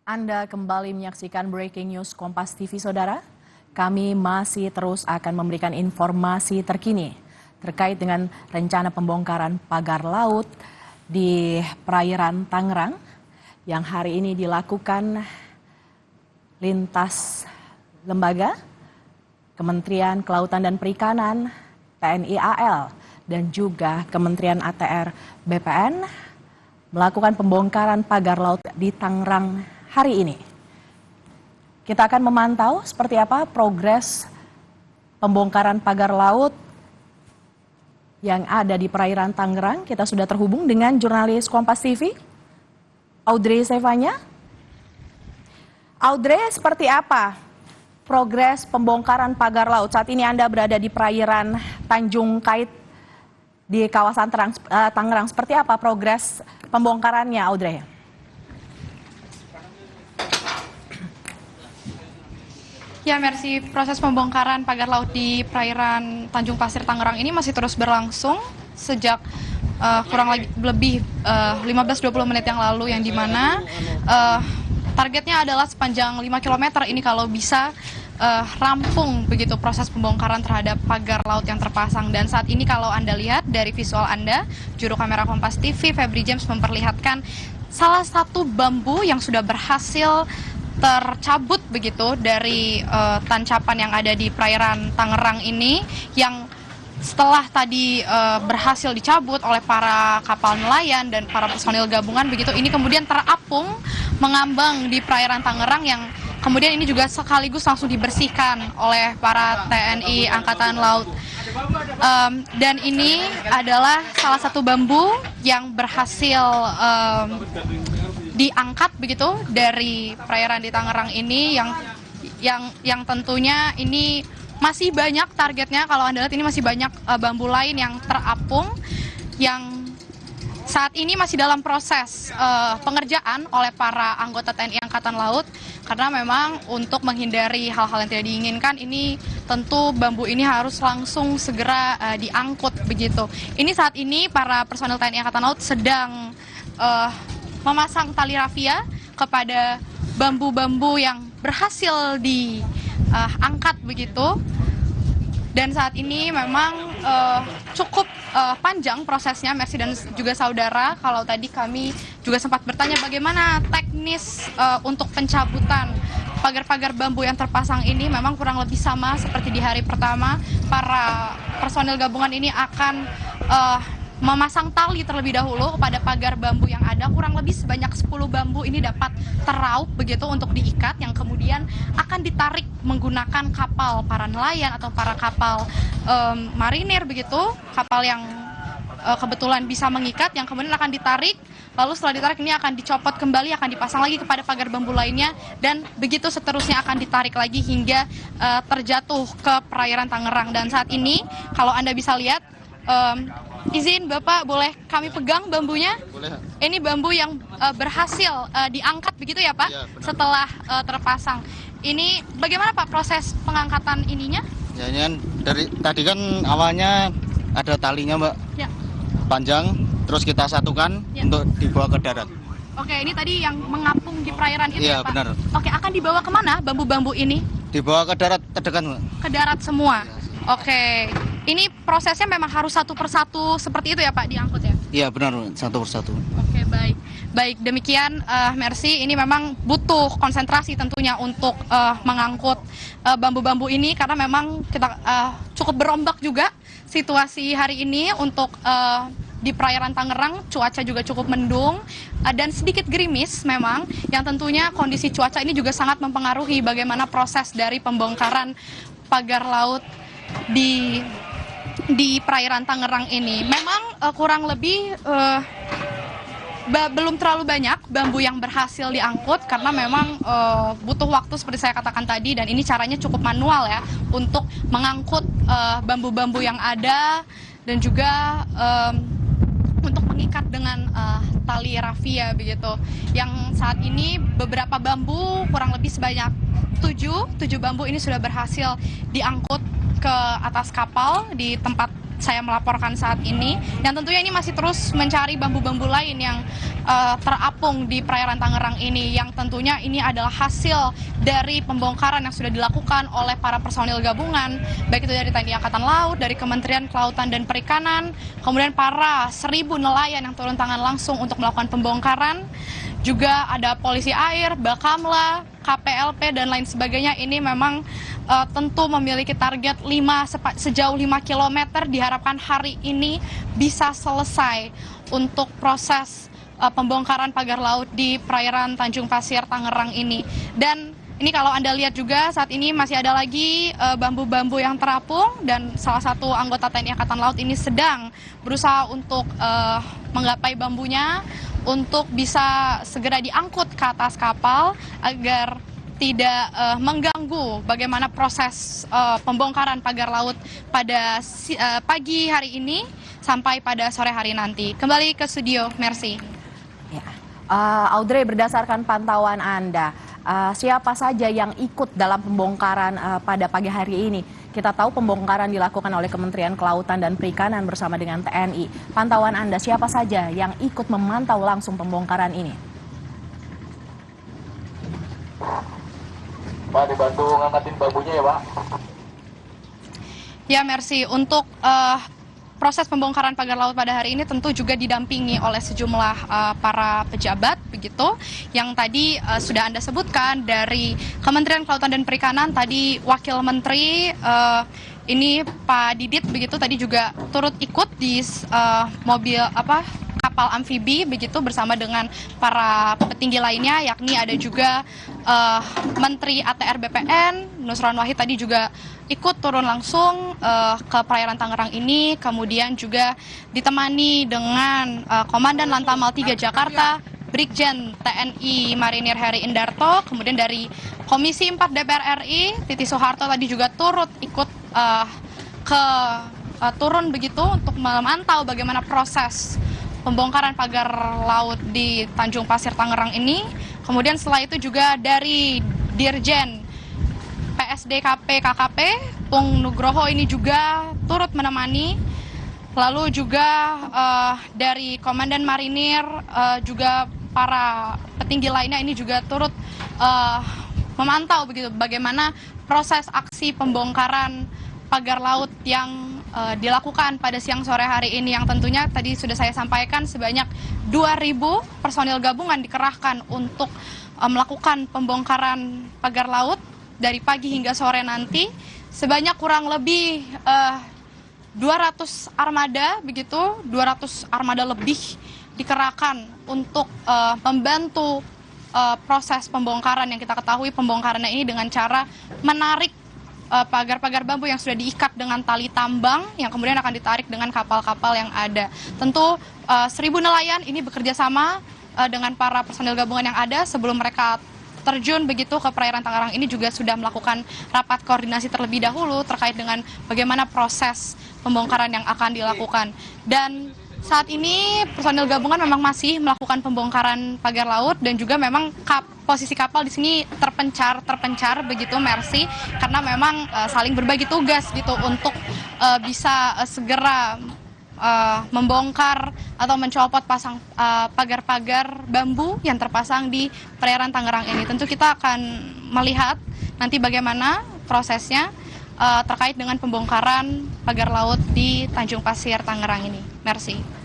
Anda kembali menyaksikan Breaking News Kompas TV, Saudara. Kami masih terus akan memberikan informasi terkini terkait dengan rencana pembongkaran pagar laut di perairan Tangerang yang hari ini dilakukan lintas lembaga, Kementerian Kelautan dan Perikanan, TNI AL, dan juga Kementerian ATR BPN melakukan pembongkaran pagar laut di Tangerang hari ini. Kita akan memantau seperti apa progres pembongkaran pagar laut yang ada di perairan Tangerang. Kita sudah terhubung dengan jurnalis Kompas TV, Audrey Sevanya. Audrey, seperti apa progres pembongkaran pagar laut? Saat ini Anda berada di perairan Tanjung Kait di kawasan Tangerang. Seperti apa progres pembongkarannya, Audrey? Ya, Mercy, proses pembongkaran pagar laut di perairan Tanjung Pasir Tangerang ini masih terus berlangsung sejak kurang lebih 15-20 menit yang lalu, yang dimana targetnya adalah sepanjang 5 km ini kalau bisa rampung begitu proses pembongkaran terhadap pagar laut yang terpasang. Dan saat ini kalau Anda lihat dari visual Anda, juru kamera Kompas TV Febri James memperlihatkan salah satu bambu yang sudah berhasil tercabut begitu dari tancapan yang ada di perairan Tangerang ini, yang setelah tadi berhasil dicabut oleh para kapal nelayan dan para personil gabungan begitu, ini kemudian terapung mengambang di perairan Tangerang, yang kemudian ini juga sekaligus langsung dibersihkan oleh para TNI Angkatan Laut. Dan ini adalah salah satu bambu yang berhasil diangkat begitu dari perairan di Tangerang ini, yang tentunya ini masih banyak targetnya. Kalau Anda lihat ini masih banyak bambu lain yang terapung, yang saat ini masih dalam proses pengerjaan oleh para anggota TNI Angkatan Laut, karena memang untuk menghindari hal-hal yang tidak diinginkan, ini tentu bambu ini harus langsung segera diangkut begitu. Ini saat ini para personel TNI Angkatan Laut sedang memasang tali rafia kepada bambu-bambu yang berhasil diangkat begitu. Dan saat ini memang cukup panjang prosesnya, Mercy dan juga saudara. Kalau tadi kami juga sempat bertanya bagaimana teknis untuk pencabutan pagar-pagar bambu yang terpasang ini, memang kurang lebih sama seperti di hari pertama. Para personil gabungan ini akan memasang tali terlebih dahulu kepada pagar bambu yang ada. Kurang lebih sebanyak 10 bambu ini dapat teraup begitu untuk diikat, yang kemudian akan ditarik menggunakan kapal para nelayan atau para kapal marinir begitu, kapal yang kebetulan bisa mengikat, yang kemudian akan ditarik. Lalu setelah ditarik ini akan dicopot kembali, akan dipasang lagi kepada pagar bambu lainnya, dan begitu seterusnya akan ditarik lagi hingga terjatuh ke perairan Tangerang. Dan saat ini kalau Anda bisa lihat, izin Bapak, boleh kami pegang bambunya? Boleh. Ini bambu yang berhasil diangkat begitu ya Pak? Ya, benar. Setelah terpasang. Ini bagaimana Pak proses pengangkatan ininya? Ya, ini kan dari tadi kan awalnya ada talinya Mbak, Ya. panjang, terus kita satukan Ya. untuk dibawa ke darat. Oke, ini tadi yang mengapung di perairan itu ya Iya, Pak? benar. Oke, akan dibawa kemana bambu-bambu ini? Dibawa ke darat terdekat Mbak. Ke darat semua? Oke, ini prosesnya memang harus satu persatu seperti itu ya Pak, diangkut ya? Iya benar, satu persatu. Oke, baik. Baik, demikian Mercy, ini memang butuh konsentrasi tentunya untuk mengangkut bambu-bambu ini, karena memang kita cukup berombak juga situasi hari ini untuk di perairan Tangerang. Cuaca juga cukup mendung dan sedikit gerimis memang, yang tentunya kondisi cuaca ini juga sangat mempengaruhi bagaimana proses dari pembongkaran pagar laut di perairan Tangerang ini. Memang kurang lebih belum terlalu banyak bambu yang berhasil diangkut, karena memang butuh waktu seperti saya katakan tadi, dan ini caranya cukup manual ya untuk mengangkut bambu-bambu yang ada, dan juga untuk mengikat dengan tali rafia begitu. Yang saat ini beberapa bambu, kurang lebih sebanyak 7 bambu ini sudah berhasil diangkut ke atas kapal di tempat saya melaporkan saat ini. Dan tentunya ini masih terus mencari bambu-bambu lain yang terapung di perairan Tangerang ini, yang tentunya ini adalah hasil dari pembongkaran yang sudah dilakukan oleh para personil gabungan, baik itu dari TNI Angkatan Laut, dari Kementerian Kelautan dan Perikanan, kemudian para 1.000 nelayan yang turun tangan langsung untuk melakukan pembongkaran, juga ada polisi air, Bakamla, KPLP, dan lain sebagainya. Ini memang tentu memiliki target sejauh 5 km, diharapkan hari ini bisa selesai untuk proses pembongkaran pagar laut di perairan Tanjung Pasir Tangerang ini. Dan ini kalau Anda lihat juga saat ini masih ada lagi bambu-bambu yang terapung, dan salah satu anggota TNI Angkatan Laut ini sedang berusaha untuk menggapai bambunya untuk bisa segera diangkut ke atas kapal agar tidak mengganggu bagaimana proses pembongkaran pagar laut pada pagi hari ini sampai pada sore hari nanti. Kembali ke studio, Mercy. Ya. Audrey, berdasarkan pantauan Anda, siapa saja yang ikut dalam pembongkaran pada pagi hari ini? Kita tahu pembongkaran dilakukan oleh Kementerian Kelautan dan Perikanan bersama dengan TNI. Pantauan Anda, siapa saja yang ikut memantau langsung pembongkaran ini? Pak, dibantu ngangkatin bambunya ya, Pak. Ya, Mercy, untuk proses pembongkaran pagar laut pada hari ini tentu juga didampingi oleh sejumlah para pejabat begitu, yang tadi sudah Anda sebutkan dari Kementerian Kelautan dan Perikanan. Tadi Wakil Menteri ini Pak Didit begitu tadi juga turut ikut di mobil kapal amfibi begitu bersama dengan para petinggi lainnya, yakni ada juga Menteri ATR BPN Nusron Wahid tadi juga ikut turun langsung ke perairan Tangerang ini, kemudian juga ditemani dengan Komandan Lantamal 3 Jakarta, Brigjen TNI Marinir Heri Indarto, kemudian dari Komisi 4 DPR RI Titi Soeharto tadi juga turut ikut turun begitu untuk memantau bagaimana proses pembongkaran pagar laut di Tanjung Pasir Tangerang ini. Kemudian setelah itu juga dari Dirjen PSDKP KKP Pung Nugroho ini juga turut menemani. Lalu juga dari Komandan Marinir juga para petinggi lainnya ini juga turut memantau begitu bagaimana proses aksi pembongkaran pagar laut yang dilakukan pada siang sore hari ini, yang tentunya tadi sudah saya sampaikan sebanyak 2.000 personil gabungan dikerahkan untuk melakukan pembongkaran pagar laut dari pagi hingga sore nanti. Sebanyak kurang lebih 200 armada begitu, 200 armada lebih dikerahkan untuk membantu proses pembongkaran, yang kita ketahui pembongkarannya ini dengan cara menarik pagar-pagar bambu yang sudah diikat dengan tali tambang yang kemudian akan ditarik dengan kapal-kapal yang ada. Tentu 1.000 nelayan ini bekerja sama dengan para personil gabungan yang ada sebelum mereka terjun begitu ke perairan Tangerang ini juga sudah melakukan rapat koordinasi terlebih dahulu terkait dengan bagaimana proses pembongkaran yang akan dilakukan. Dan saat ini personil gabungan memang masih melakukan pembongkaran pagar laut, dan juga memang posisi kapal di sini terpencar begitu, Mercy, karena memang saling berbagi tugas gitu untuk bisa segera membongkar atau mencopot pasang pagar-pagar bambu yang terpasang di perairan Tangerang ini. Tentu kita akan melihat nanti bagaimana prosesnya terkait dengan pembongkaran pagar laut di Tanjung Pasir Tangerang ini. Mercy.